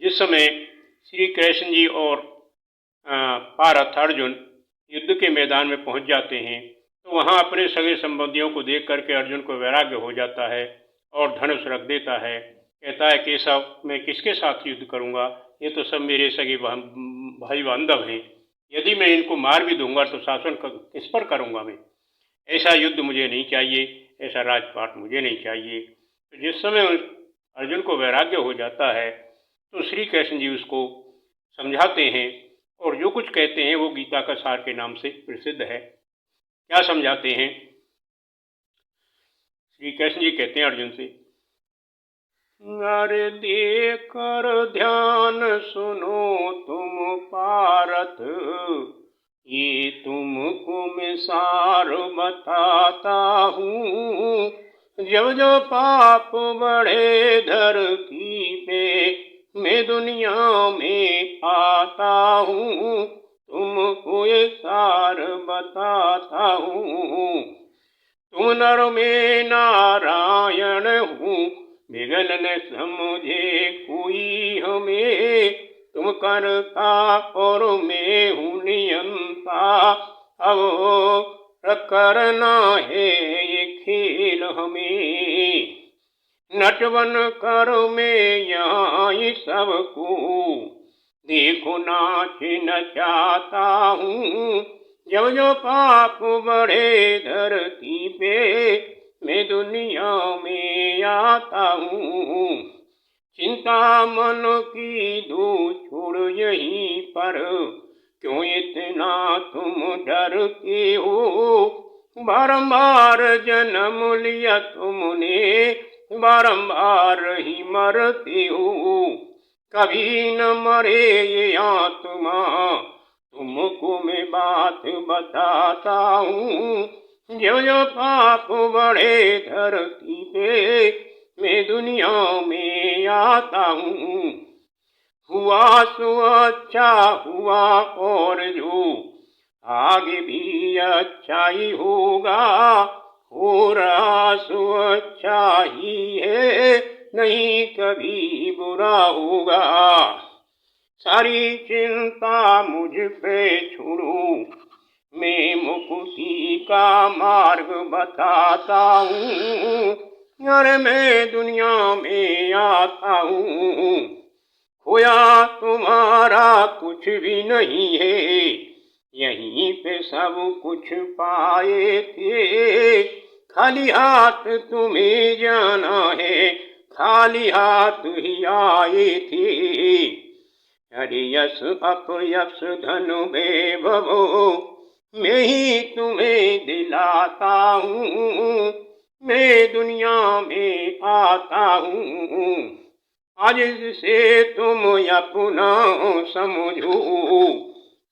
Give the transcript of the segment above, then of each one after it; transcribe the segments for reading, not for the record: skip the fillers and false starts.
जिस समय श्री कृष्ण जी और पार्थ अर्जुन युद्ध के मैदान में पहुंच जाते हैं तो वहां अपने सगे संबंधियों को देख करके अर्जुन को वैराग्य हो जाता है और धनुष रख देता है। कहता है केशव, मैं किसके साथ युद्ध करूंगा, ये तो सब मेरे सगे भाई बांधव हैं, यदि मैं इनको मार भी दूंगा तो शासन किस पर करूंगा मैं, ऐसा युद्ध मुझे नहीं चाहिए, ऐसा राजपाट मुझे नहीं चाहिए। तो जिस समय अर्जुन को वैराग्य हो जाता है तो श्री कृष्ण जी उसको समझाते हैं और जो कुछ कहते हैं वो गीता का सार के नाम से प्रसिद्ध है। क्या समझाते हैं? श्री कृष्ण जी कहते हैं अर्जुन से, अरे देकर ध्यान सुनो तुम पारथ, ये तुमको मैं सार बताता हूँ। जब जो पाप बढ़े धरती पे मैं दुनिया में आता हूँ, तुमको ये सार बताता हूँ। तुम नर में नारायण हूँ, विघ्न न समझे कोई हमें। तुम करता और मैं हूँ नियंता, अब करना है ये खेल हमें। नटवन कर मैं यहाँ सबको, देखो नाच नचाता हूँ। जब जो पाप बढ़े धरती पे मैं दुनिया में आता हूँ। चिंता मन की दो छोड़ यहीं पर, क्यों इतना तुम डरते हो। बारंबार जन्म लिया तुमने, बारंबार ही मरते हो। कभी न मरे ये आत्मा, तुमको मैं बात बताता हूँ। जो जो पाप बढ़े धरती पे मैं दुनिया में आता हूँ। हुआ सो अच्छा हुआ और जो आगे भी अच्छा ही होगा। हो रहा सो अच्छा ही है, नहीं कभी बुरा होगा। सारी चिंता मुझ पे छोड़ो, मैं मुक्ति का मार्ग बताता हूँ। अरे मैं दुनिया में आता हूँ, खोया तुम्हारा कुछ भी नहीं है, यहीं पे सब कुछ पाए थे। खाली हाथ तुम्हें जाना है, खाली हाथ ही आए थे। अरे यश अपयश धन वैभवो, मैं ही तुम्हें दिलाता हूँ। मैं दुनिया में आता हूँ, आज से तुम अपना समझो,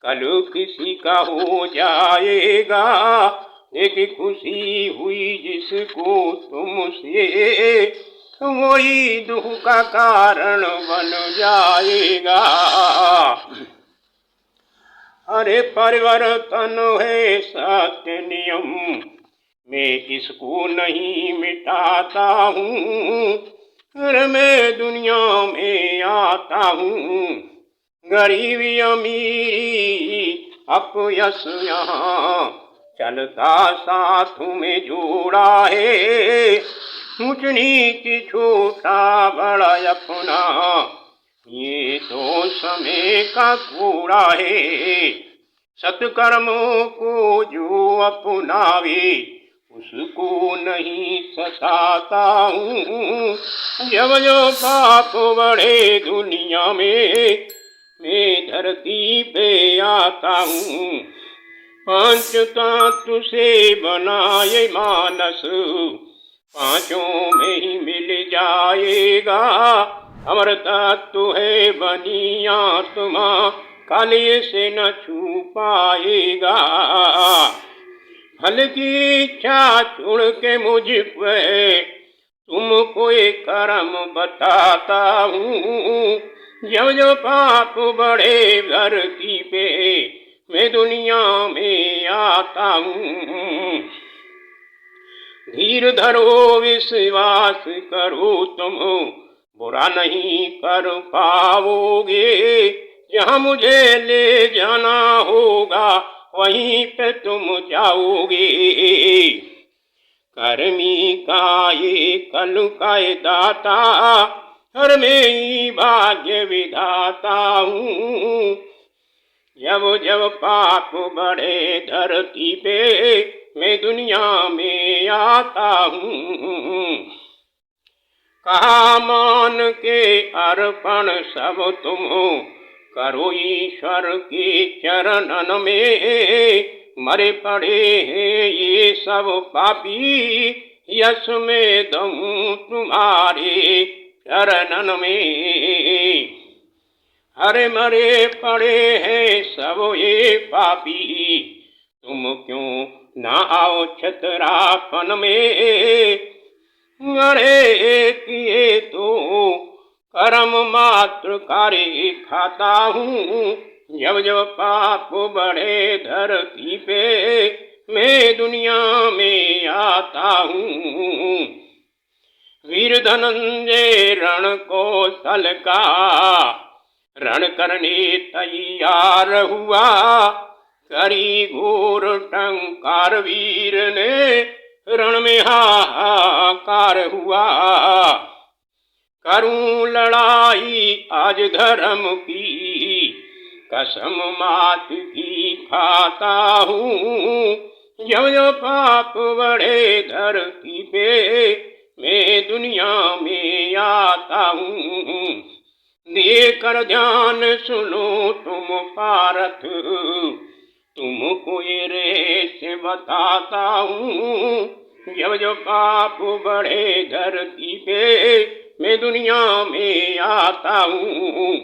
कल किसी का हो जाएगा। एक खुशी हुई जिसको तुमसे, वही दुख का कारण बन जाएगा। अरे परिवर्तन है सत्य नियम, मैं इसको नहीं मिटाता हूँ। अरे मैं दुनिया में आता हूँ, गरीबी अमीरी अपयश यहाँ चलता साथ में जोड़ा है। ऊंच नीच छोटा बड़ा अपना, ये तो समय का कूड़ा है। सत्कर्मों को जो अपनावे, उसको नहीं सताता हूँ। जब जो पाप बढ़े दुनिया में मैं धरती पे आता हूँ। पंच तत्व से बनाए मानस, पांचों में ही मिल जाएगा। अमर तत्व है बनी आत्मा, काले से न छू पाएगा। फल की इच्छा छोड़ के मुझ पे तुमको एक कर्म बताता हूँ। जब जो पाप बढ़े धरती पे मैं दुनिया में आता हूँ। धीर धरो विश्वास करो तुम, बुरा नहीं कर पाओगे, जहाँ मुझे ले जाना होगा वहीं पे तुम जाओगे। कर्मी का ये कल का ये दाता, हर में ही भाग्य विधाता हूँ। जब जब पाप बढ़े धरती पे, मैं दुनिया में आता हूँ। कहा मान के अर्पण सब तुम करो ईश्वर के चरणन में। मरे पड़े हैं ये सब पापी, यश में दम तुम्हारे चरणन में। हरे मरे पड़े हैं सब ये पापी, तुम क्यों ना आओ छतरापन में। अरे किए तो कर्म मात्र कार्य खाता हूँ। जब जब पाप बढ़े धरती पे, मैं दुनिया में आता हूँ। वीर धनंजय रण कौशल का रण करने तैयार हुआ। करी घोर टंकार वीर ने, रण में हाहाकार हुआ। करूं लड़ाई आज धर्म की, कसम मात की खाता हूँ। जब जब पाप बढ़े धरती पे, मैं दुनिया में आता हूँ। देकर ध्यान सुनो तुम पारथ, तुमको ये रहस्य बताता हूँ। जब जब पाप बढ़े धरती पे, मैं दुनिया में आता हूँ।